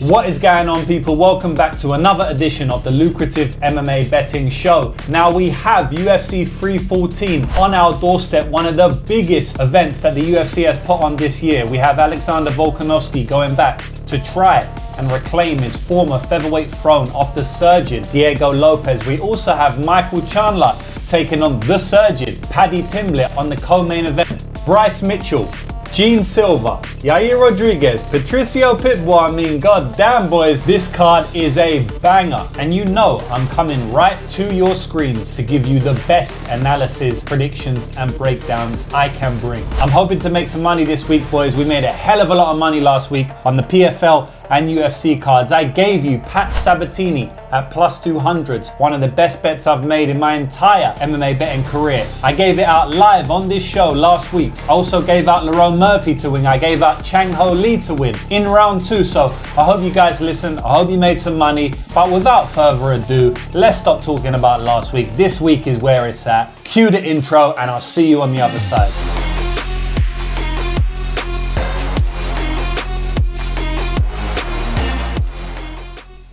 What is going on, people? Welcome back to another edition of the Lucrative MMA Betting Show. Now we have UFC 314 on our doorstep, one of the biggest events that the UFC has put on this year. We have Alexander Volkanovski going back to try and reclaim his former featherweight throne off the surgeon, Diego Lopes. We also have Michael Chandler taking on the surgeon, Paddy Pimblett, on the co-main event. Bryce Mitchell, Silva, Yair Rodriguez, Patricio, Pitbull. I mean, goddamn, boys, this card is a banger. And you know I'm coming right to your screens to give you the best analysis, predictions, and breakdowns I can bring. I'm hoping to make some money this week, boys. We made a hell of a lot of money last week on the PFL and UFC cards. I gave you Pat Sabatini at plus 200s, one of the best bets I've made in my entire MMA betting career. I gave it out live on this show last week. I also gave out Lerone Murphy to win. I gave out Chang Ho Lee to win in round 2. So I hope you guys listened. I hope you made some money. But without further ado, let's stop talking about last week. This week is where it's at. Cue the intro and I'll see you on the other side.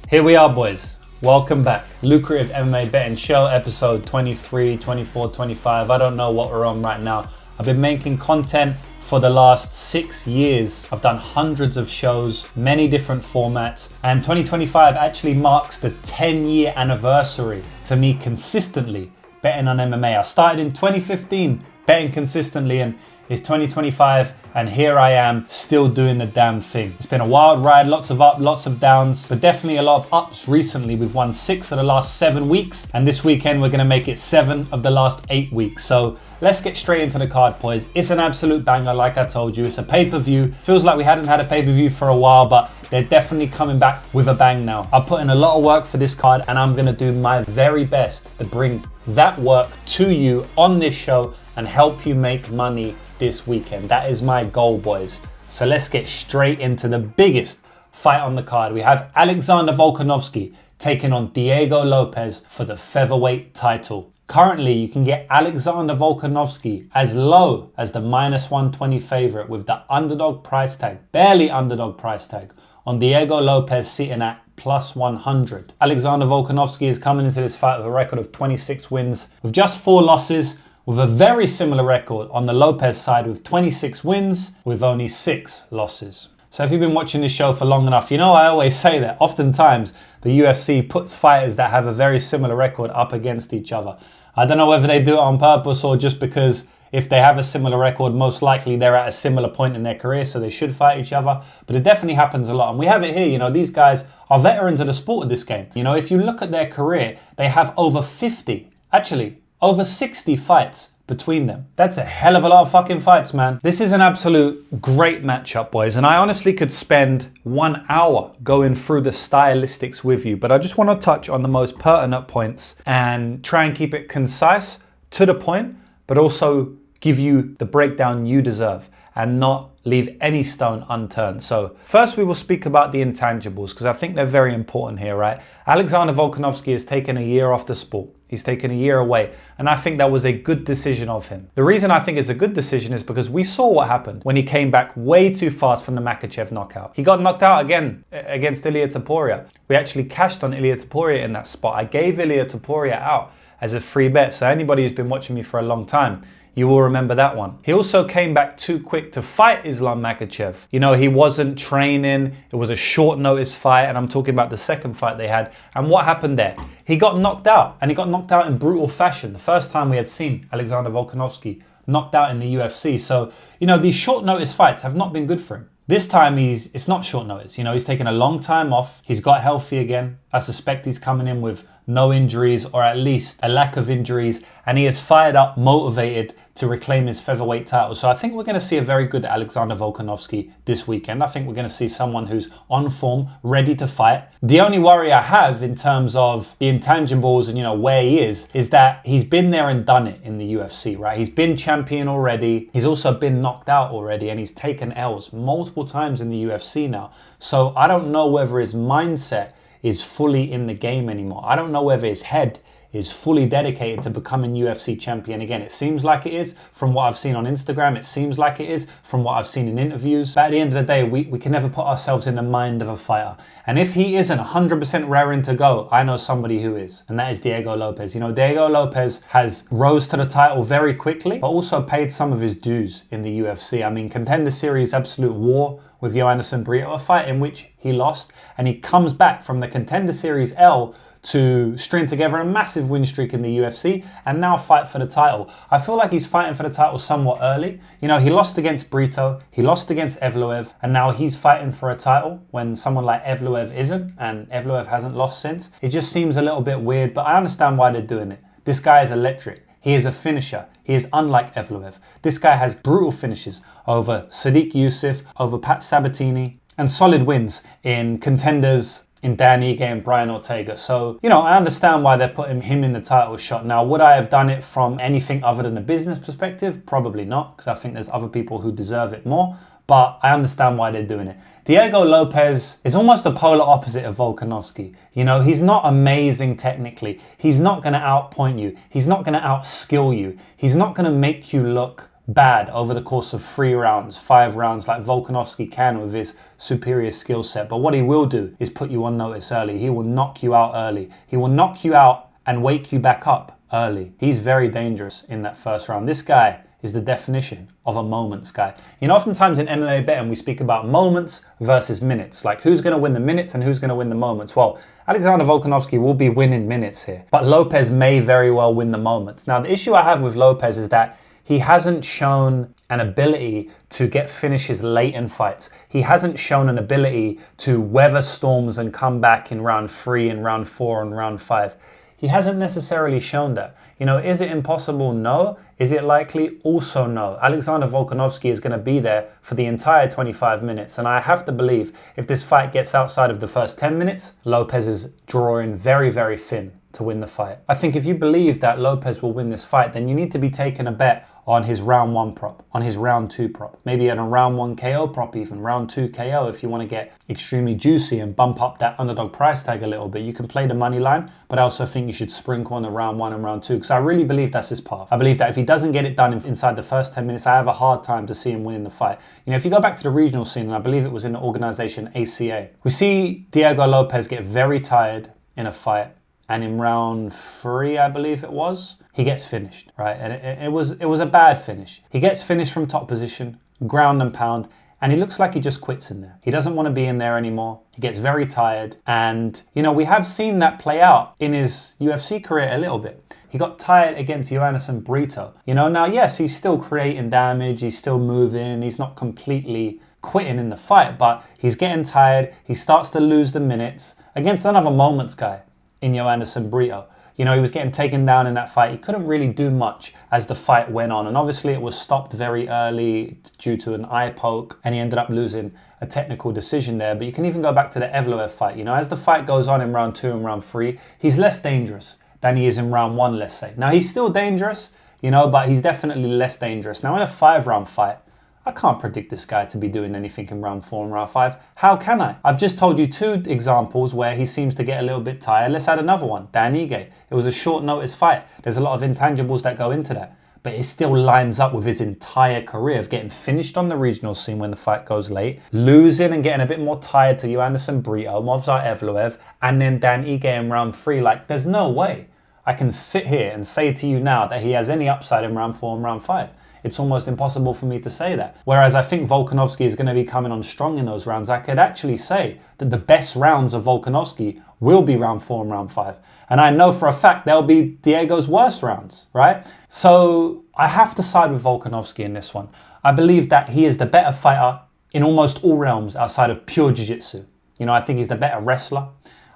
Here we are, boys. Welcome back. Lucrative MMA Betting Show, episode 23, 24, 25. I don't know what we're on right now. I've been making content for the last 6 years. I've done hundreds of shows, many different formats, and 2025 actually marks the 10-year anniversary to me consistently betting on MMA. I started in 2015 betting consistently, and it's 2025 and here I am still doing the damn thing. It's been a wild ride, lots of ups, lots of downs, but definitely a lot of ups recently. We've won 6 of the last 7 weeks, and this weekend we're gonna make it 7 of the last 8 weeks. So let's get straight into the card, boys. It's an absolute banger, like I told you. It's a pay-per-view. Feels like we hadn't had a pay-per-view for a while, but they're definitely coming back with a bang now. I've put in a lot of work for this card, and I'm gonna do my very best to bring that work to you on this show and help you make money this weekend. That is my goal, boys. So let's get straight into the biggest fight on the card. We have Alexander Volkanovski taking on Diego Lopes for the featherweight title. Currently, you can get Alexander Volkanovski as low as the -120 favorite with the underdog price tag, barely underdog price tag, on Diego Lopes sitting at plus 100. Alexander Volkanovski is coming into this fight with a record of 26 wins with just 4 losses, with a very similar record on the Lopes side with 26 wins with only 6 losses. So if you've been watching this show for long enough, you know I always say that oftentimes the UFC puts fighters that have a very similar record up against each other. I don't know whether they do it on purpose or just because if they have a similar record, most likely they're at a similar point in their career, so they should fight each other. But it definitely happens a lot. And we have it here, you know, these guys are veterans of the sport of this game. You know, if you look at their career, they have over 50, actually, over 60 fights between them. That's a hell of a lot of fucking fights, man. This is an absolute great matchup, boys. And I honestly could spend 1 hour going through the stylistics with you, but I just want to touch on the most pertinent points and try and keep it concise, to the point, but also give you the breakdown you deserve and not leave any stone unturned. So first we will speak about the intangibles, because I think they're very important here, right? Alexander Volkanovski has taken a year off the sport. He's taken a year away, and I think that was a good decision of him. The reason I think it's a good decision is because we saw what happened when he came back way too fast from the Makhachev knockout. He got knocked out again against Ilia Topuria. We actually cashed on Ilia Topuria in that spot. I gave Ilia Topuria out as a free bet, so anybody who's been watching me for a long time, you will remember that one. He also came back too quick to fight Islam Makhachev. You know, he wasn't training. It was a short notice fight, and I'm talking about the second fight they had. And what happened there? He got knocked out, and he got knocked out in brutal fashion. The first time we had seen Alexander Volkanovski knocked out in the UFC. So, you know, these short notice fights have not been good for him. This time it's not short notice. You know, he's taken a long time off. He's got healthy again. I suspect he's coming in with no injuries, or at least a lack of injuries, and he is fired up, motivated to reclaim his featherweight title. So I think we're going to see a very good Alexander Volkanovski this weekend. I think we're going to see someone who's on form, ready to fight. The only worry I have in terms of the intangibles and, you know, where he is that he's been there and done it in the UFC, right? He's been champion already. He's also been knocked out already, and he's taken L's multiple times in the UFC now. So I don't know whether his mindset is fully in the game anymore. I don't know whether his head is fully dedicated to becoming UFC champion again. It seems like it is from what I've seen on Instagram. It seems like it is from what I've seen in interviews. But at the end of the day, we can never put ourselves in the mind of a fighter. And if he isn't 100% raring to go, I know somebody who is, and that is Diego Lopes. You know, Diego Lopes has rose to the title very quickly, but also paid some of his dues in the UFC. I mean, Contender Series absolute war with Yair Brito, a fight in which he lost, and he comes back from the Contender Series L to string together a massive win streak in the UFC and now fight for the title. I feel like he's fighting for the title somewhat early. You know, he lost against Brito, he lost against Evloev, and now he's fighting for a title when someone like Evloev isn't, and Evloev hasn't lost since. It just seems a little bit weird, but I understand why they're doing it. This guy is electric. He is a finisher. He is unlike Evloev. This guy has brutal finishes over Sadiq Youssef, over Pat Sabatini, and solid wins in contenders in Dan Ige and Brian Ortega. So, you know, I understand why they're putting him in the title shot. Now, would I have done it from anything other than a business perspective? Probably not, because I think there's other people who deserve it more. But I understand why they're doing it. Diego Lopes is almost the polar opposite of Volkanovski. You know, he's not amazing technically. He's not going to outpoint you. He's not going to outskill you. He's not going to make you look bad over the course of 3 rounds, 5 rounds like Volkanovski can with his superior skill set. But what he will do is put you on notice early. He will knock you out early. He will knock you out and wake you back up early. He's very dangerous in that first round. This guy is the definition of a moments guy. You know, oftentimes in MMA betting, we speak about moments versus minutes. Like who's going to win the minutes and who's going to win the moments. Well, Alexander Volkanovski will be winning minutes here, but Lopes may very well win the moments. Now, the issue I have with Lopes is that he hasn't shown an ability to get finishes late in fights. He hasn't shown an ability to weather storms and come back in round 3 and round 4 and round 5. He hasn't necessarily shown that. You know, is it impossible? No. Is it likely? Also no. Alexander Volkanovski is going to be there for the entire 25 minutes. And I have to believe if this fight gets outside of the first 10 minutes, Lopes is drawing very, very thin to win the fight. I think if you believe that Lopes will win this fight, then you need to be taking a bet on his round 1 prop, on his round 2 prop, maybe on a round 1 KO prop, even round 2 KO if you want to get extremely juicy and bump up that underdog price tag a little bit. You can play the money line, but I also think you should sprinkle on the round 1 and round 2 because I really believe that's his path. I believe that if he doesn't get it done inside the first 10 minutes, I have a hard time to see him winning the fight. You know, if you go back to the regional scene, and I believe it was in the organization ACA, we see Diego Lopes get very tired in a fight. And in round 3, I believe it was, he gets finished, right? And it was a bad finish. He gets finished from top position, ground and pound, and he looks like he just quits in there. He doesn't want to be in there anymore. He gets very tired. And, you know, we have seen that play out in his UFC career a little bit. He got tired against Yair Brito. You know, now, yes, he's still creating damage. He's still moving. He's not completely quitting in the fight, but he's getting tired. He starts to lose the minutes against another moments guy in Yair Brito. You know, he was getting taken down in that fight. He couldn't really do much as the fight went on. And obviously it was stopped very early due to an eye poke. And he ended up losing a technical decision there. But you can even go back to the Evloev fight. You know, as the fight goes on in round 2 and round 3, he's less dangerous than he is in round 1, let's say. Now, he's still dangerous, you know, but he's definitely less dangerous. Now, in a 5-round fight, I can't predict this guy to be doing anything in round 4 and round 5. How can I? I've just told you 2 examples where he seems to get a little bit tired. Let's add another one. Dan Ige. It was a short notice fight. There's a lot of intangibles that go into that. But it still lines up with his entire career of getting finished on the regional scene when the fight goes late, losing and getting a bit more tired to Yair Brito, Movsar Evloev, and then Dan Ige in round 3. Like, there's no way I can sit here and say to you now that he has any upside in round 4 and round 5. It's almost impossible for me to say that. Whereas I think Volkanovski is going to be coming on strong in those rounds. I could actually say that the best rounds of Volkanovski will be round 4 and round 5. And I know for a fact they'll be Diego's worst rounds, right? So I have to side with Volkanovski in this one. I believe that he is the better fighter in almost all realms outside of pure jiu-jitsu. You know, I think he's the better wrestler.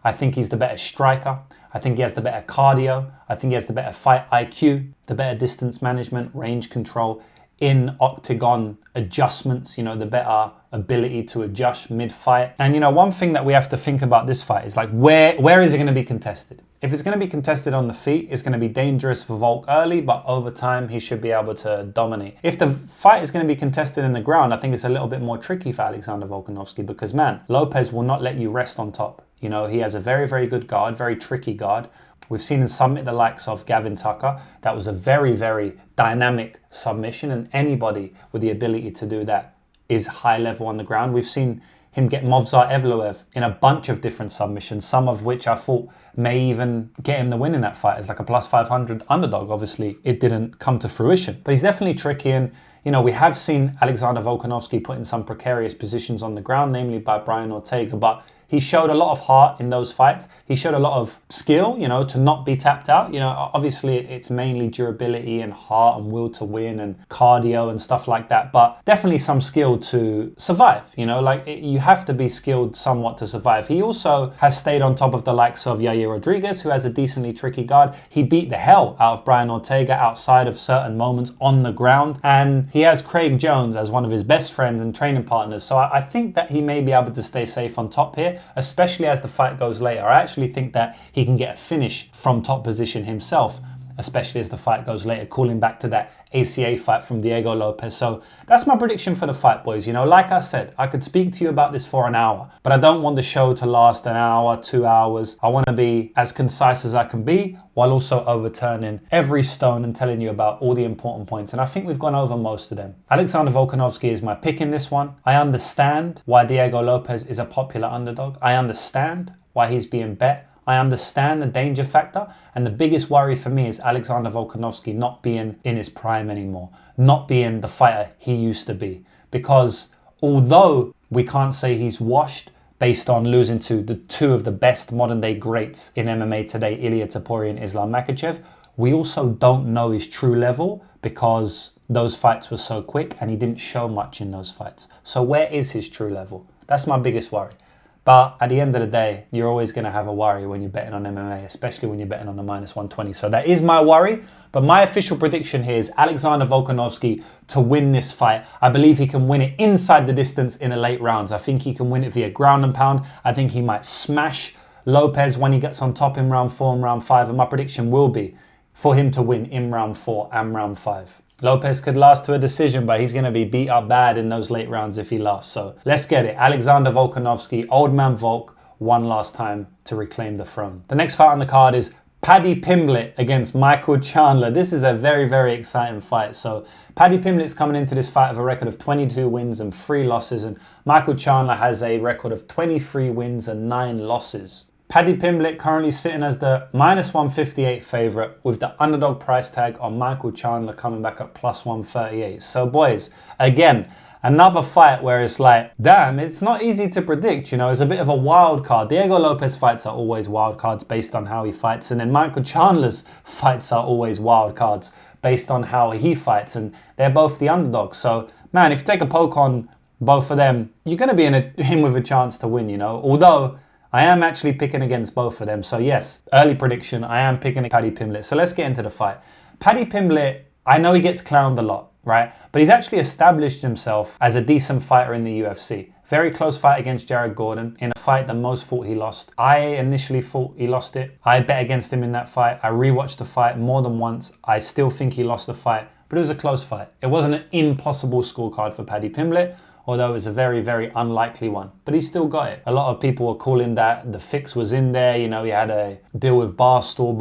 I think he's the better striker. I think he has the better cardio. I think he has the better fight IQ, the better distance management, range control, in octagon adjustments, you know, the better ability to adjust mid-fight. And, you know, one thing that we have to think about this fight is like, where is it going to be contested? If it's going to be contested on the feet, it's going to be dangerous for Volk early, but over time, he should be able to dominate. If the fight is going to be contested in the ground, I think it's a little bit more tricky for Alexander Volkanovski because, man, Lopes will not let you rest on top. You know, he has a very, very good guard, very tricky guard. We've seen him submit the likes of Gavin Tucker. That was a very, very dynamic submission, and anybody with the ability to do that is high level on the ground. We've seen him get Movsar Evloev in a bunch of different submissions, some of which I thought may even get him the win in that fight as like a plus 500 underdog. Obviously, it didn't come to fruition, but he's definitely tricky. And, you know, we have seen Alexander Volkanovski put in some precarious positions on the ground, namely by Brian Ortega, but he showed a lot of heart in those fights. He showed a lot of skill, you know, to not be tapped out. You know, obviously it's mainly durability and heart and will to win and cardio and stuff like that, but definitely some skill to survive, you know, like you have to be skilled somewhat to survive. He also has stayed on top of the likes of Yair Rodriguez, who has a decently tricky guard. He beat the hell out of Brian Ortega outside of certain moments on the ground. And he has Craig Jones as one of his best friends and training partners. So I think that he may be able to stay safe on top here, especially as the fight goes later. I actually think that he can get a finish from top position himself, especially as the fight goes later, calling back to that ACA fight from Diego Lopes. So that's my prediction for the fight, boys. You know, like I said, I could speak to you about this for an hour, but I don't want the show to last an hour, 2 hours. I want to be as concise as I can be while also overturning every stone and telling you about all the important points. And I think we've gone over most of them. Alexander Volkanovski is my pick in this one. I understand why Diego Lopes is a popular underdog. I understand why he's being bet. I understand the danger factor, and the biggest worry for me is Alexander Volkanovski not being in his prime anymore, not being the fighter he used to be. Because although we can't say he's washed based on losing to the two of the best modern day greats in MMA today, Ilia Topuria and Islam Makhachev, we also don't know his true level because those fights were so quick and he didn't show much in those fights. So where is his true level? That's my biggest worry. But at the end of the day, you're always going to have a worry when you're betting on MMA, especially when you're betting on the minus 120. So that is my worry. But my official prediction here is Alexander Volkanovski to win this fight. I believe he can win it inside the distance in the late rounds. I think he can win it via ground and pound. I think he might smash Lopes when he gets on top in round 4 and round 5. And my prediction will be for him to win in round 4 and round 5. Lopes could last to a decision, but he's going to be beat up bad in those late rounds if he lasts. So let's get it. Alexander Volkanovski, old man Volk, one last time to reclaim the throne. The next fight on the card is Paddy Pimblett against Michael Chandler. This is a very, very exciting fight. So Paddy Pimblett's coming into this fight with a record of 22 wins and 3 losses. And Michael Chandler has a record of 23 wins and 9 losses. Paddy Pimblett currently sitting as the minus 158 favourite with the underdog price tag on Michael Chandler coming back at plus 138. So boys, again, another fight where it's like, damn, it's not easy to predict, you know, it's a bit of a wild card. Diego Lopes fights are always wild cards based on how he fights, and then Michael Chandler's fights are always wild cards based on how he fights, and they're both the underdogs. So man, if you take a poke on both of them, you're going to be in with a chance to win, you know, although I am actually picking against both of them. So yes, early prediction, I am picking Paddy Pimblett. So let's get into the fight. Paddy Pimblett, I know he gets clowned a lot, right? But he's actually established himself as a decent fighter in the UFC. Very close fight against Jared Gordon in a fight that most thought he lost. I initially thought he lost it. I bet against him in that fight. I rewatched the fight more than once. I still think he lost the fight, but it was a close fight. It wasn't an impossible scorecard for Paddy Pimblett, although it's a very, very unlikely one. But he still got it. A lot of people were calling that the fix was in there. You know, he had a deal with Barstool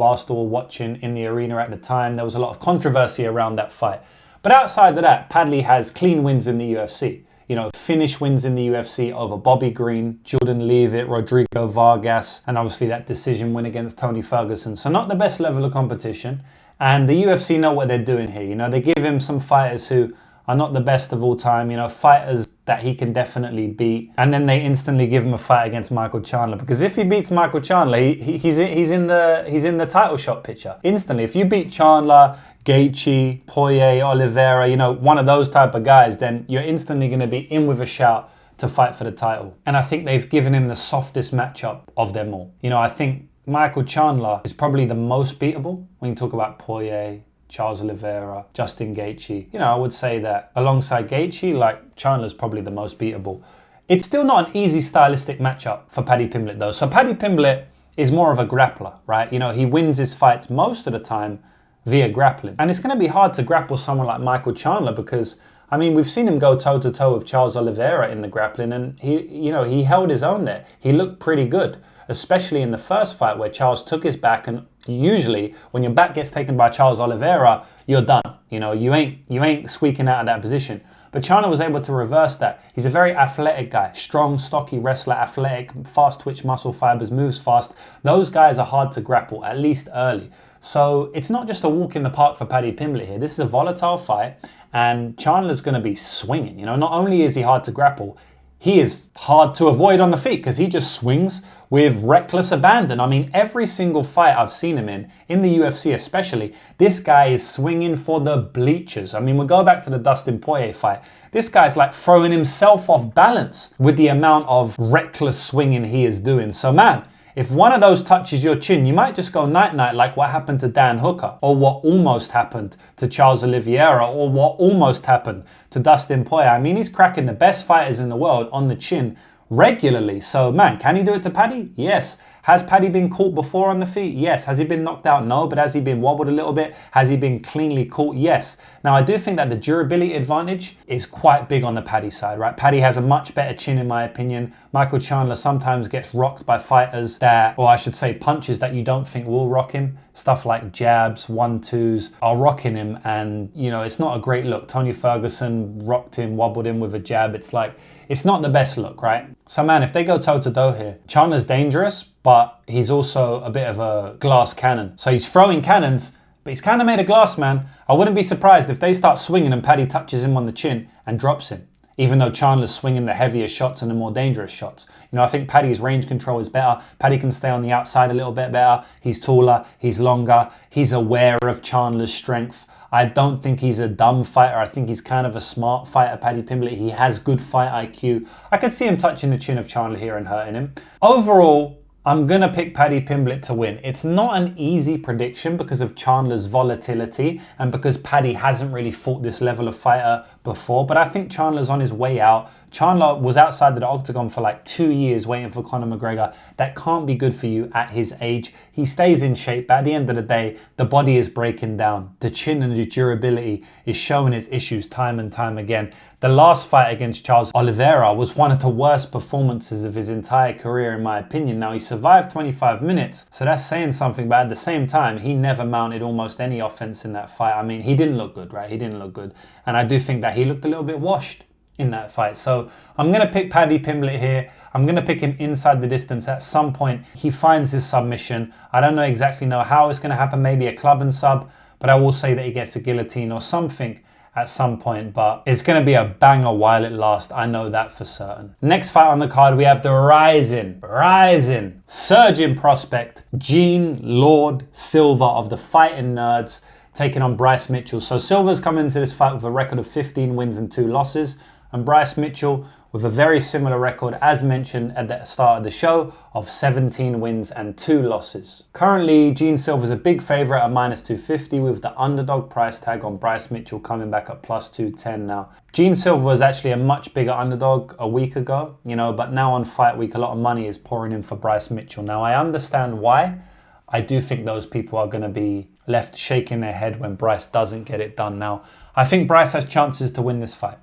watching in the arena at the time. There was a lot of controversy around that fight. But outside of that, Paddy has clean wins in the UFC. You know, finish wins in the UFC over Bobby Green, Jordan Leavitt, Rodrigo Vargas, and obviously that decision win against Tony Ferguson. So not the best level of competition. And the UFC know what they're doing here. You know, they give him some fighters who are not the best of all time, you know, fighters that he can definitely beat. And then they instantly give him a fight against Michael Chandler, because if he beats Michael Chandler, he's in the title shot picture instantly. If you beat Chandler, Gaethje, Poirier, Oliveira, you know, one of those type of guys, then you're instantly going to be in with a shout to fight for the title. And I think they've given him the softest matchup of them all. You know, I think Michael Chandler is probably the most beatable when you talk about Poirier, Charles Oliveira, Justin Gaethje. You know, I would say that alongside Gaethje, like, Chandler's probably the most beatable. It's still not an easy stylistic matchup for Paddy Pimblett though. So Paddy Pimblett is more of a grappler, right? You know, he wins his fights most of the time via grappling. And it's going to be hard to grapple someone like Michael Chandler because I mean, we've seen him go toe-to-toe with Charles Oliveira in the grappling, and he held his own there. He looked pretty good, especially in the first fight where Charles took his back, and usually when your back gets taken by Charles Oliveira, you're done. You ain't squeaking out of that position. But Chandler was able to reverse that. He's a very athletic guy, strong, stocky wrestler, athletic, fast twitch muscle fibers, moves fast. Those guys are hard to grapple, at least early. So it's not just a walk in the park for Paddy Pimblett here. This is a volatile fight, and Chandler's going to be swinging. Not only is he hard to grapple, he is hard to avoid on the feet because he just swings with reckless abandon. I mean, every single fight I've seen him in the UFC especially, this guy is swinging for the bleachers. I mean, we'll go back to the Dustin Poirier fight. This guy's like throwing himself off balance with the amount of reckless swinging he is doing. So man, if one of those touches your chin, you might just go night-night like what happened to Dan Hooker, or what almost happened to Charles Oliveira, or what almost happened to Dustin Poirier. I mean, he's cracking the best fighters in the world on the chin regularly. So man, can he do it to Paddy? Yes. Has Paddy been caught before on the feet? Yes. Has he been knocked out? No. But has he been wobbled a little bit? Has he been cleanly caught? Yes. Now, I do think that the durability advantage is quite big on the Paddy side, right? Paddy has a much better chin, in my opinion. Michael Chandler sometimes gets rocked by fighters that, or I should say punches that you don't think will rock him. Stuff like jabs, 1-2s are rocking him. And, it's not a great look. Tony Ferguson rocked him, wobbled him with a jab. It's not the best look, right? So man, if they go toe-to-toe here, Chandler's dangerous, but he's also a bit of a glass cannon. So he's throwing cannons, but he's kind of made of glass, man. I wouldn't be surprised if they start swinging and Paddy touches him on the chin and drops him, even though Chandler's swinging the heavier shots and the more dangerous shots. I think Paddy's range control is better. Paddy can stay on the outside a little bit better. He's taller, he's longer, he's aware of Chandler's strength. I don't think he's a dumb fighter. I think he's kind of a smart fighter, Paddy Pimblett. He has good fight IQ. I could see him touching the chin of Chandler here and hurting him. Overall, I'm going to pick Paddy Pimblett to win. It's not an easy prediction because of Chandler's volatility and because Paddy hasn't really fought this level of fighter before, but I think Chandler's on his way out. Chandler was outside of the octagon for like 2 years waiting for Conor McGregor. That can't be good for you at his age. He stays in shape, but at the end of the day, the body is breaking down. The chin and the durability is showing its issues time and time again. The last fight against Charles Oliveira was one of the worst performances of his entire career, in my opinion. Now, he survived 25 minutes, so that's saying something, but at the same time, he never mounted almost any offense in that fight. I mean, he didn't look good, right? He didn't look good. And I do think that he looked a little bit washed in that fight. So I'm going to pick Paddy Pimblett here. I'm going to pick him inside the distance. At some point, he finds his submission. I don't exactly know how it's going to happen, maybe a club and sub, but I will say that he gets a guillotine or something at some point, but it's going to be a banger while it lasts. I know that for certain. Next fight on the card, we have the rising, surging prospect, Gene Lord Silva of the Fighting Nerds, taking on Bryce Mitchell. So Silva's coming into this fight with a record of 15 wins and 2 losses, and Bryce Mitchell with a very similar record, as mentioned at the start of the show, of 17 wins and 2 losses. Currently, Gene Silva's a big favourite at -250 with the underdog price tag on Bryce Mitchell coming back at +210 now. Gene Silva was actually a much bigger underdog a week ago, but now on fight week, a lot of money is pouring in for Bryce Mitchell. Now, I understand why. I do think those people are going to be left shaking their head when Bryce doesn't get it done. Now, I think Bryce has chances to win this fight.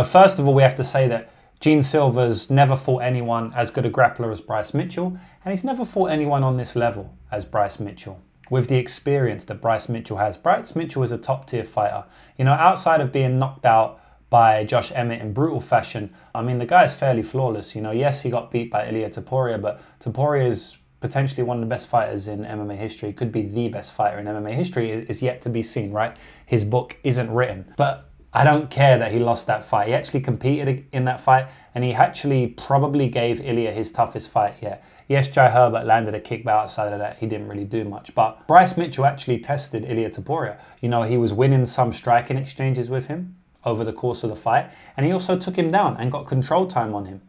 First of all, we have to say that Gene Silva's never fought anyone as good a grappler as Bryce Mitchell, and he's never fought anyone on this level as Bryce Mitchell. With the experience that Bryce Mitchell has, Bryce Mitchell is a top-tier fighter. Outside of being knocked out by Josh Emmett in brutal fashion, I mean, the guy is fairly flawless. Yes, he got beat by Ilia Topuria, but Topuria is potentially one of the best fighters in MMA history. Could be the best fighter in MMA history. Is yet to be seen, right? His book isn't written. But I don't care that he lost that fight. He actually competed in that fight, and he actually probably gave Ilia his toughest fight yet. Yes, Jai Herbert landed a kick, but outside of that, he didn't really do much. But Bryce Mitchell actually tested Ilia Topuria. He was winning some striking exchanges with him over the course of the fight, and he also took him down and got control time on him.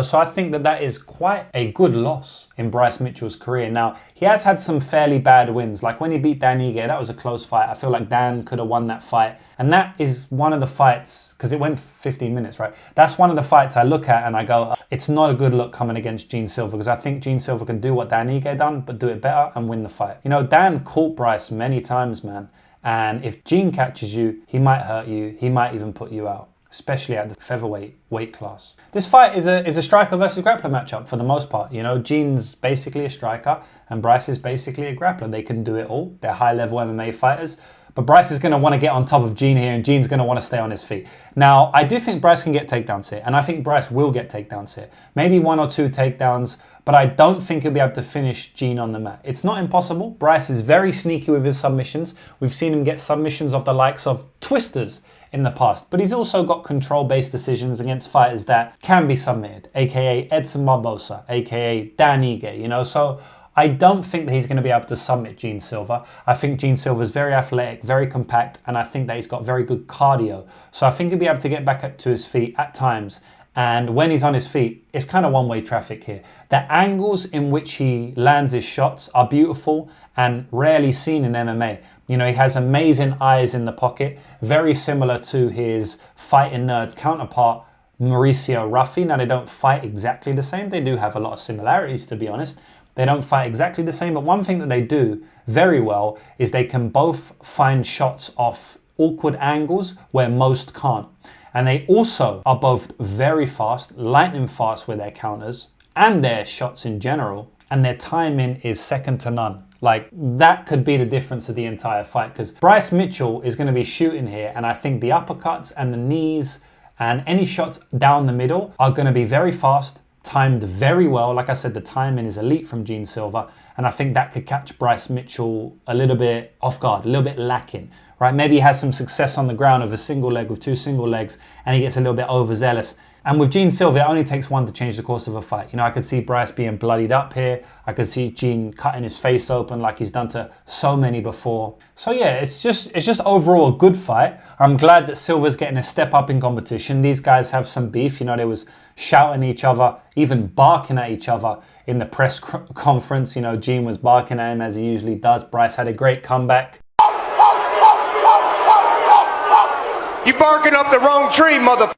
So I think that is quite a good loss in Bryce Mitchell's career. Now, he has had some fairly bad wins, like when he beat Dan Ige, that was a close fight. I feel like Dan could have won that fight, and that is one of the fights, because it went 15 minutes, right? That's one of the fights I look at and I go, it's not a good look coming against Gene Silva, because I think Gene Silva can do what Dan Ige done, but do it better and win the fight. Dan caught Bryce many times, man, And if Gene catches you, he might hurt you. He might even put you out, especially at the featherweight weight class. This fight is a striker versus grappler matchup for the most part. You know, Gene's basically a striker and Bryce is basically a grappler. They can do it all. They're high-level MMA fighters. But Bryce is going to want to get on top of Gene here, and Gene's going to want to stay on his feet. Now, I do think Bryce can get takedowns here, and I think Bryce will get takedowns here. Maybe 1 or 2 takedowns, but I don't think he'll be able to finish Gene on the mat. It's not impossible. Bryce is very sneaky with his submissions. We've seen him get submissions of the likes of twisters in the past, but he's also got control-based decisions against fighters that can be submitted, aka Edson Barbosa, aka Dan Ige, you know, so I don't think that he's going to be able to submit Gene Silva. I think Gene Silva is very athletic, very compact, and I think that he's got very good cardio. So I think he'll be able to get back up to his feet at times. And when he's on his feet, it's kind of one-way traffic here. The angles in which he lands his shots are beautiful and rarely seen in MMA. You know, he has amazing eyes in the pocket, very similar to his Fighting Nerds counterpart, Mauricio Ruffi. Now, they don't fight exactly the same. They do have a lot of similarities, to be honest. They don't fight exactly the same, but one thing that they do very well is they can both find shots off awkward angles where most can't. And they also are both very fast, lightning fast with their counters and their shots in general. And their timing is second to none. Like, that could be the difference of the entire fight, because Bryce Mitchell is going to be shooting here. And I think the uppercuts and the knees and any shots down the middle are going to be very fast, timed very well. Like I said, the timing is elite from Gene Silva. And I think that could catch Bryce Mitchell a little bit off guard, a little bit lacking, right? Maybe he has some success on the ground with a single leg, with 2 single legs, and he gets a little bit overzealous. And with Gene Silva, it only takes one to change the course of a fight. You know, I could see Bryce being bloodied up here. I could see Gene cutting his face open like he's done to so many before. So yeah, it's just overall a good fight. I'm glad that Silva's getting a step up in competition. These guys have some beef. You know, they was shouting at each other, even barking at each other in the press conference. You know, Gene was barking at him as he usually does. Bryce had a great comeback. You barking up the wrong tree, mother.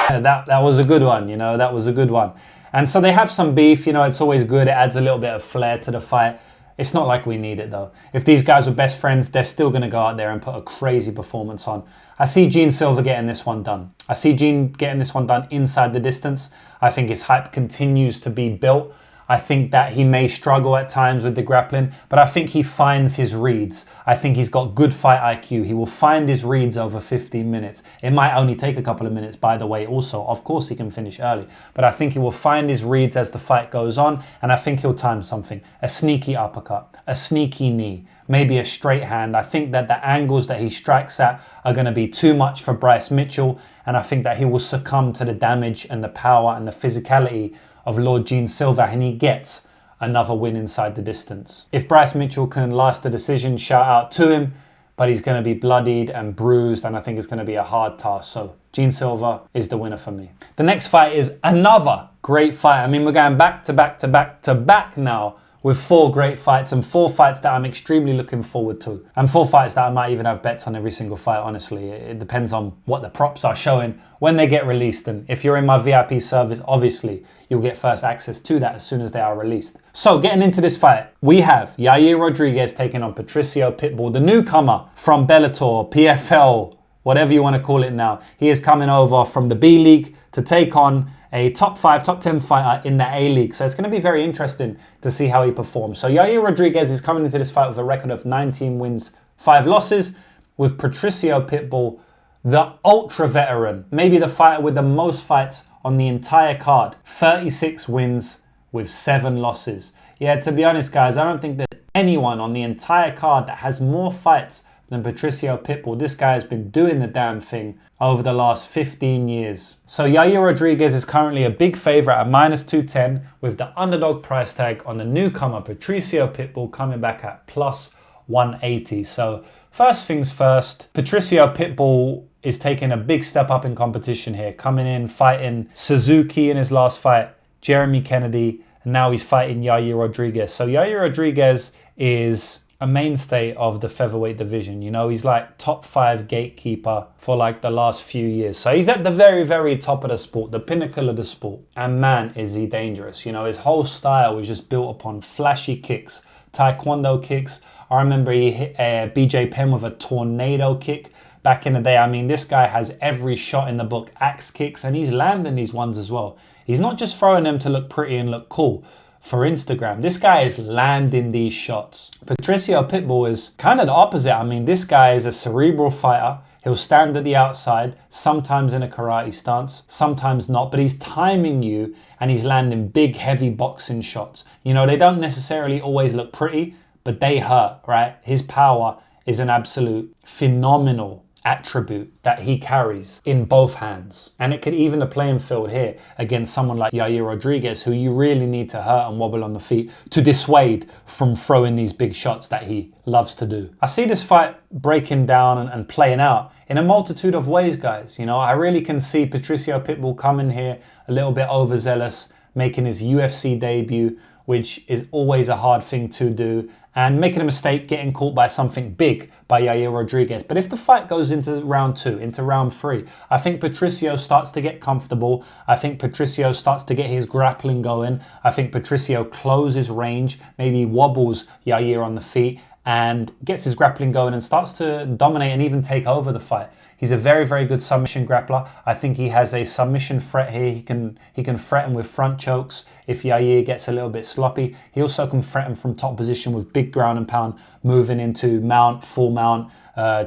That was a good one, you know, that was a good one. And so they have some beef, you know, it's always good. It adds a little bit of flair to the fight. It's not like we need it though. If these guys were best friends, they're still going to go out there and put a crazy performance on. I see Gene Silva getting this one done. I see Gene getting this one done inside the distance. I think his hype continues to be built. I think that he may struggle at times with the grappling, but I think he finds his reads. I think he's got good fight IQ. He will find his reads over 15 minutes. It might only take a couple of minutes, by the way, also. Of course, he can finish early, but I think he will find his reads as the fight goes on, and I think he'll time something. A sneaky uppercut, a sneaky knee, maybe a straight hand. I think that the angles that he strikes at are going to be too much for Bryce Mitchell, and I think that he will succumb to the damage and the power and the physicality of Lord Gene Silva, and he gets another win inside the distance. If Bryce Mitchell can last the decision, shout out to him, but he's going to be bloodied and bruised, and I think it's going to be a hard task. So Gene Silva is the winner for me. The next fight is another great fight. I mean, we're going back to back to back to back now with 4 great fights, and 4 fights that I'm extremely looking forward to. And 4 fights that I might even have bets on every single fight, honestly. It depends on what the props are showing when they get released. And if you're in my VIP service, obviously, you'll get first access to that as soon as they are released. So getting into this fight, we have Yair Rodriguez taking on Patricio Pitbull, the newcomer from Bellator, PFL, whatever you want to call it now. He is coming over from the B League to take on a top 5, top 10 fighter in the A League. So it's going to be very interesting to see how he performs. So Yair Rodriguez is coming into this fight with a record of 19 wins, 5 losses, with Patricio Pitbull, the ultra veteran, maybe the fighter with the most fights on the entire card. 36 wins with 7 losses. Yeah, to be honest, guys, I don't think there's anyone on the entire card that has more fights than Patricio Pitbull. This guy has been doing the damn thing over the last 15 years. So Yair Rodriguez is currently a big favorite at -210 with the underdog price tag on the newcomer Patricio Pitbull coming back at +180. So first things first, Patricio Pitbull is taking a big step up in competition here, coming in, fighting Suzuki in his last fight, Jeremy Kennedy, and now he's fighting Yair Rodriguez. So Yair Rodriguez is a mainstay of the featherweight division. You know, he's like top 5 gatekeeper for like the last few years. So he's at the very, very top of the sport, the pinnacle of the sport. And man, is he dangerous. You know, his whole style is just built upon flashy kicks, taekwondo kicks. I remember he hit BJ Penn with a tornado kick back in the day. I mean, this guy has every shot in the book, axe kicks, and he's landing these ones as well. He's not just throwing them to look pretty and look cool for Instagram. This guy is landing these shots. Patricio Pitbull is kind of the opposite. I mean, this guy is a cerebral fighter. He'll stand at the outside, sometimes in a karate stance, sometimes not, but he's timing you and he's landing big, heavy boxing shots. You know, they don't necessarily always look pretty, but they hurt, right? His power is an absolute phenomenal attribute that he carries in both hands. And it could even the playing field here against someone like Yair Rodriguez, who you really need to hurt and wobble on the feet to dissuade from throwing these big shots that he loves to do. I see this fight breaking down and playing out in a multitude of ways, guys. You know, I really can see Patricio Pitbull coming here a little bit overzealous, making his UFC debut, which is always a hard thing to do, and making a mistake, getting caught by something big by Yair Rodriguez. But if the fight goes into round 2, into round 3, I think Patricio starts to get comfortable. I think Patricio starts to get his grappling going. I think Patricio closes range, maybe wobbles Yair on the feet and gets his grappling going and starts to dominate and even take over the fight. He's a very, very good submission grappler. I think he has a submission threat here. He can threaten with front chokes if Yair gets a little bit sloppy. He also can threaten from top position with big ground and pound, moving into mount, full mount,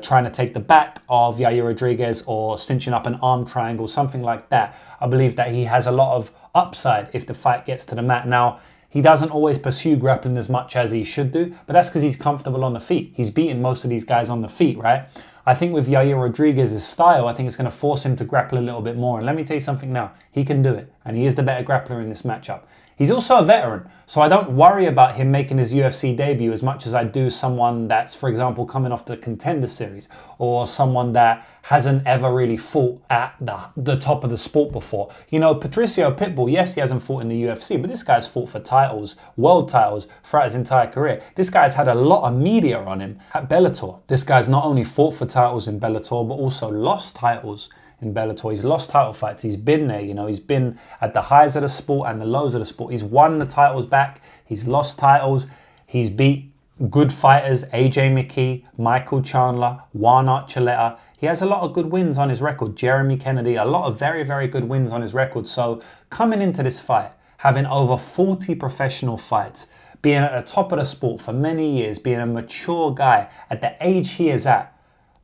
trying to take the back of Yair Rodriguez or cinching up an arm triangle, something like that. I believe that he has a lot of upside if the fight gets to the mat. Now, he doesn't always pursue grappling as much as he should do, but that's because he's comfortable on the feet. He's beaten most of these guys on the feet, right? I think with Yair Rodriguez's style, I think it's going to force him to grapple a little bit more. And let me tell you something now, he can do it. And he is the better grappler in this matchup. He's also a veteran, so I don't worry about him making his UFC debut as much as I do someone that's, for example, coming off the Contender Series, or someone that hasn't ever really fought at the top of the sport before. You know, Patricio Pitbull, yes, he hasn't fought in the UFC, but this guy's fought for titles, world titles, throughout his entire career. This guy's had a lot of media on him at Bellator. This guy's not only fought for titles in Bellator, but also lost titles in Bellator. He's lost title fights. He's been there, you know, he's been at the highs of the sport and the lows of the sport. He's won the titles back. He's lost titles. He's beat good fighters, AJ McKee, Michael Chandler, Juan Archuleta. He has a lot of good wins on his record. Jeremy Kennedy, a lot of very, very good wins on his record. So coming into this fight, having over 40 professional fights, being at the top of the sport for many years, being a mature guy at the age he is at,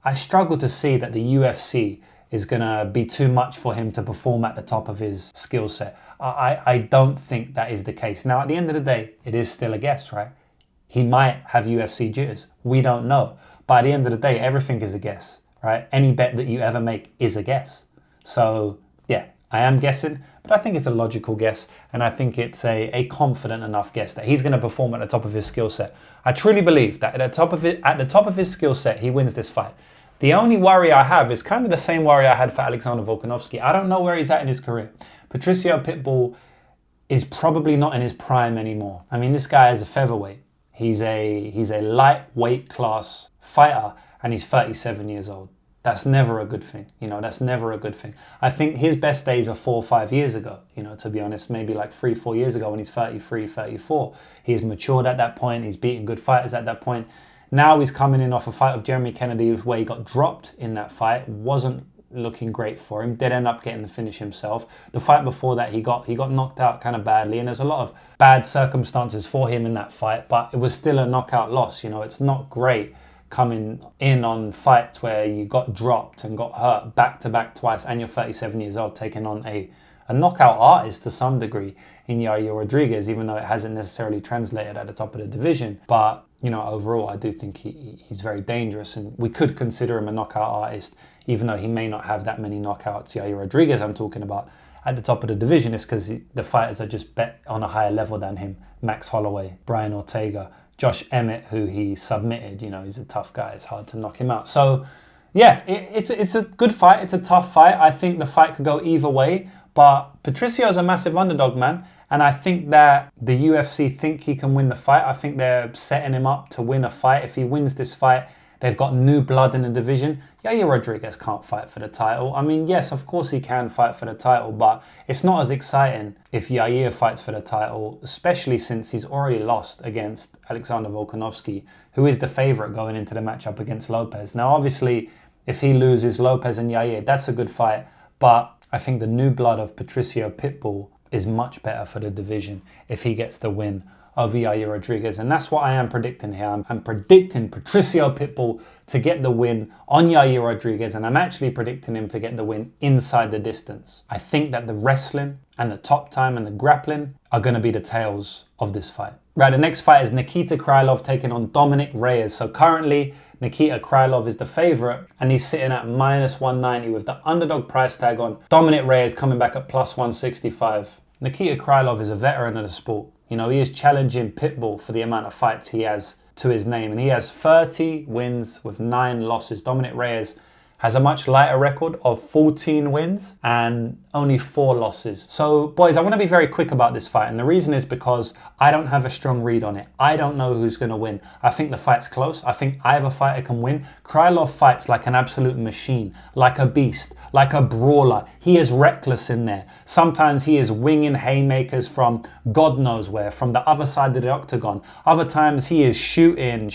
I struggle to see that the UFC is going to be too much for him to perform at the top of his skill set. I don't think that is the case. Now, at the end of the day, it is still a guess, right? He might have UFC jitters. We don't know. But at the end of the day, everything is a guess, right? Any bet that you ever make is a guess. So, yeah, I am guessing, but I think it's a logical guess, and I think it's a confident enough guess that he's going to perform at the top of his skill set. I truly believe that at the top of his skill set, he wins this fight. The only worry I have is kind of the same worry I had for Alexander Volkanovski. I don't know where he's at in his career. Patricio Pitbull is probably not in his prime anymore. I mean, this guy is a featherweight. He's a lightweight class fighter, and he's 37 years old. That's never a good thing. You know, that's never a good thing. I think his best days are 4 or 5 years ago, you know, to be honest, maybe like 3 or 4 years ago when he's 33, 34. He's matured at that point. He's beaten good fighters at that point. Now he's coming in off a fight with Jeremy Kennedy where he got dropped in that fight. Wasn't looking great for him. Did end up getting the finish himself. The fight before that, he got knocked out kind of badly, and there's a lot of bad circumstances for him in that fight, but it was still a knockout loss. You know, it's not great coming in on fights where you got dropped and got hurt back to back twice, and you're 37 years old, taking on a knockout artist to some degree in Yair Rodriguez, even though it hasn't necessarily translated at the top of the division. But, you know, overall, I do think he's very dangerous, and we could consider him a knockout artist, even though he may not have that many knockouts. Yair Rodriguez, I'm talking about, at the top of the division, is because the fighters are just bet on a higher level than him. Max Holloway, Brian Ortega, Josh Emmett, who he submitted. You know, he's a tough guy. It's hard to knock him out. So, yeah, it's a good fight. It's a tough fight. I think the fight could go either way. But Patricio's a massive underdog, man. And I think that the UFC think he can win the fight. I think they're setting him up to win a fight. If he wins this fight, They've got new blood in the division. Yair Rodriguez can't fight for the title. I mean, yes, of course he can fight for the title, but it's not as exciting if Yair fights for the title, especially since he's already lost against Alexander Volkanovski, who is the favorite going into the matchup against Lopes. Now, obviously, if he loses Lopes and Yair, that's a good fight, but I think the new blood of Patricio Pitbull is much better for the division if he gets the win over Yair Rodriguez. And that's what I am predicting here. I'm predicting Patricio Pitbull to get the win on Yair Rodriguez, and I'm actually predicting him to get the win inside the distance. I think that the wrestling and the top time and the grappling are going to be the tails of this fight. Right, the next fight is Nikita Krylov taking on Dominic Reyes. So currently, Nikita Krylov is the favorite, and he's sitting at -190 with the underdog price tag on. Dominic Reyes coming back at +165. Nikita Krylov is a veteran of the sport. You know, he is challenging Pitbull for the amount of fights he has to his name, and he has 30 wins with 9 losses. Dominic Reyes has a much lighter record of 14 wins and only 4 losses. So, boys, I want to be very quick about this fight, and the reason is because I don't have a strong read on it. I don't know who's going to win. I think the fight's close. I think either fighter can win. Krylov fights like an absolute machine, like a beast, like a brawler. He is reckless in there. Sometimes he is winging haymakers from God knows where, from the other side of the octagon. Other times he is shooting.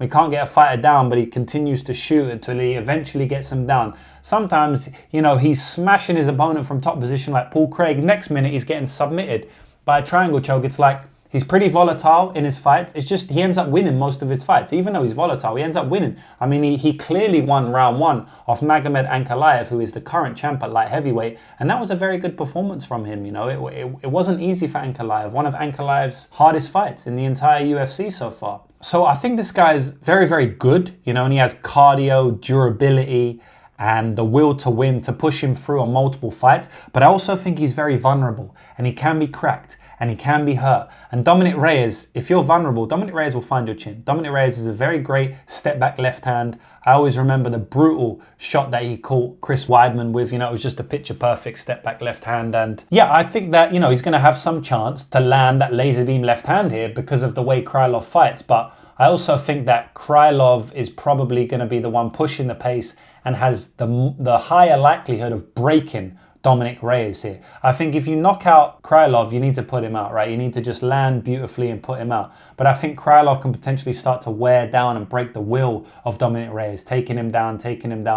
We can't get a fighter down, but he continues to shoot until he eventually gets him down. Sometimes, you know, he's smashing his opponent from top position like Paul Craig. Next minute, he's getting submitted by a triangle choke. It's like he's pretty volatile in his fights. It's just he ends up winning most of his fights. Even though he's volatile, he ends up winning. I mean, he clearly won round 1 off Magomed Ankalaev, who is the current champ at light heavyweight. And that was a very good performance from him. You know, it wasn't easy for Ankalaev. One of Ankalaev's hardest fights in the entire UFC so far. So I think this guy is very, very good, you know, and he has cardio, durability, and the will to win to push him through on multiple fights. But I also think he's very vulnerable, and he can be cracked, and he can be hurt. And Dominic Reyes, if you're vulnerable, Dominic Reyes will find your chin. Dominic Reyes is a very great step back left hand. I always remember the brutal shot that he caught Chris Weidman with. You know, it was just a picture perfect step back left hand. And yeah, I think that, you know, he's going to have some chance to land that laser beam left hand here because of the way Krylov fights. But I also think that Krylov is probably going to be the one pushing the pace and has the higher likelihood of breaking Dominic Reyes here. I think if you knock out Krylov, you need to put him out, right? You need to just land beautifully and put him out. But I think Krylov can potentially start to wear down and break the will of Dominic Reyes, taking him down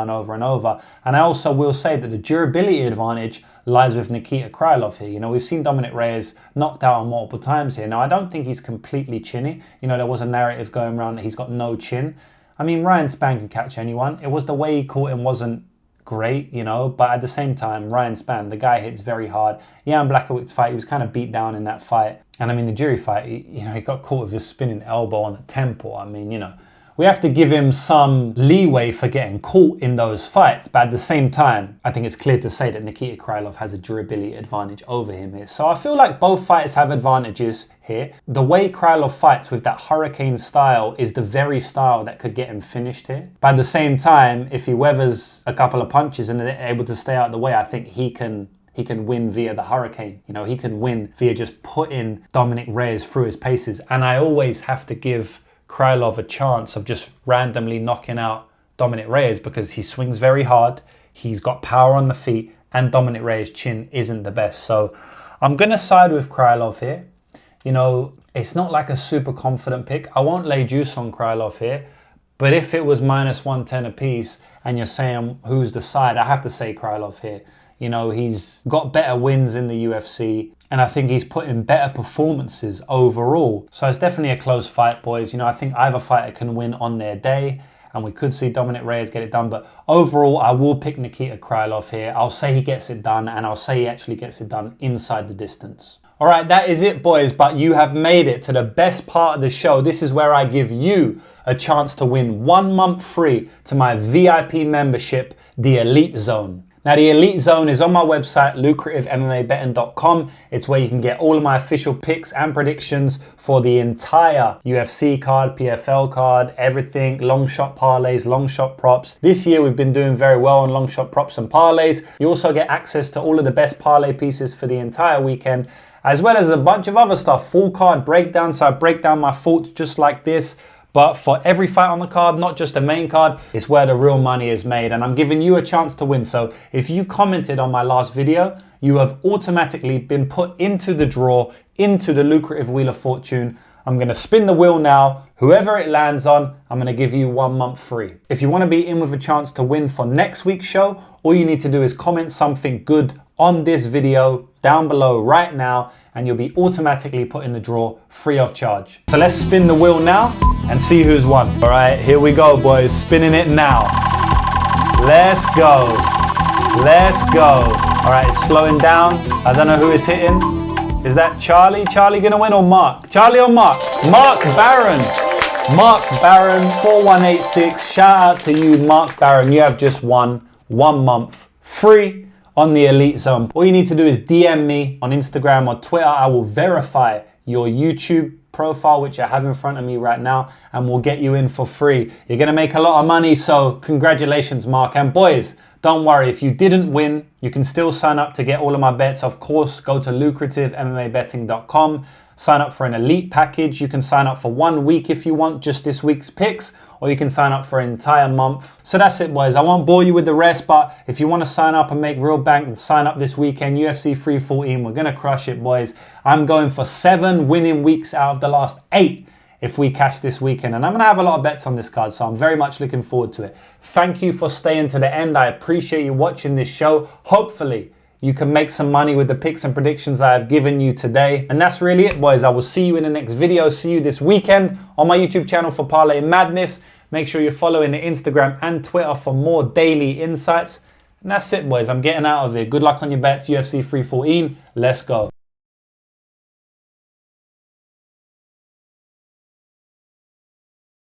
over and over. And I also will say that the durability advantage lies with Nikita Krylov here. You know, we've seen Dominic Reyes knocked out on multiple times here. Now, I don't think he's completely chinny. You know, there was a narrative going around that he's got no chin. I mean, Ryan Spann can catch anyone. It was the way he caught him wasn't great, you know, but at the same time, Ryan Spann, the guy hits very hard. Jan Blachowicz fight, he was kind of beat down in that fight. And I mean, the jury fight, he got caught with his spinning elbow on the temple. I mean, you know, we have to give him some leeway for getting caught in those fights. But at the same time, I think it's clear to say that Nikita Krylov has a durability advantage over him here. So I feel like both fighters have advantages here. The way Krylov fights with that hurricane style is the very style that could get him finished here. But at the same time, if he weathers a couple of punches and they're able to stay out of the way, I think he can win via the hurricane. You know, he can win via just putting Dominic Reyes through his paces. And I always have to give Krylov a chance of just randomly knocking out Dominic Reyes because he swings very hard, he's got power on the feet, and Dominic Reyes' chin isn't the best. So I'm going to side with Krylov here. You know, it's not like a super confident pick. I won't lay juice on Krylov here, but if it was -110 apiece and you're saying who's the side, I have to say Krylov here. You know, he's got better wins in the UFC, and I think he's put in better performances overall. So it's definitely a close fight, boys. You know, I think either fighter can win on their day, and we could see Dominic Reyes get it done. But overall, I will pick Nikita Krylov here. I'll say he gets it done, and I'll say he actually gets it done inside the distance. All right, that is it, boys, but you have made it to the best part of the show. This is where I give you a chance to win 1 month free to my VIP membership, the Elite Zone. Now, the Elite Zone is on my website, lucrativemmabetting.com. It's where you can get all of my official picks and predictions for the entire UFC card, PFL card, everything, long shot parlays, long shot props. This year, we've been doing very well on long shot props and parlays. You also get access to all of the best parlay pieces for the entire weekend, as well as a bunch of other stuff, full card breakdown. So I break down my thoughts just like this, But for every fight on the card, not just the main card, it's where the real money is made. And I'm giving you a chance to win. So if you commented on my last video, you have automatically been put into the draw, into the lucrative Wheel of Fortune. I'm going to spin the wheel now. Whoever it lands on, I'm going to give you 1 month free. If you want to be in with a chance to win for next week's show, all you need to do is comment something good on this video down below right now, and you'll be automatically put in the draw free of charge. So let's spin the wheel now and see who's won. All right, here we go, boys. Spinning it now. Let's go. Let's go. All right, it's slowing down. I don't know who is hitting. Is that Charlie? Charlie gonna win or Mark? Charlie or Mark? Mark Barron. Mark Barron, 4186. Shout out to you, Mark Barron. You have just won 1 month free on the Elite Zone. All you need to do is DM me on Instagram or Twitter. I will verify your YouTube profile, which I have in front of me right now, and we'll get you in for free. You're gonna make a lot of money, so congratulations, Mark. And boys, don't worry, if you didn't win, you can still sign up to get all of my bets. Of course, go to lucrativemmabetting.com, sign up for an elite package. You can sign up for 1 week if you want, just this week's picks, or you can sign up for an entire month. So that's it, boys. I won't bore you with the rest, but if you want to sign up and make real bank, and sign up this weekend, UFC 314. We're going to crush it, boys. I'm going for 7 winning weeks out of the last 8. If we cash this weekend, and I'm gonna have a lot of bets on this card, so I'm very much looking forward to it. Thank you for staying to the end. I appreciate you watching this show. Hopefully you can make some money with the picks and predictions I have given you today. And that's really it, boys. I will see you in the next video. See you this weekend on my YouTube channel for Parlay Madness. Make sure you're following the Instagram and Twitter for more daily insights. And that's it, boys. I'm getting out of here. Good luck on your bets. UFC 314. Let's go.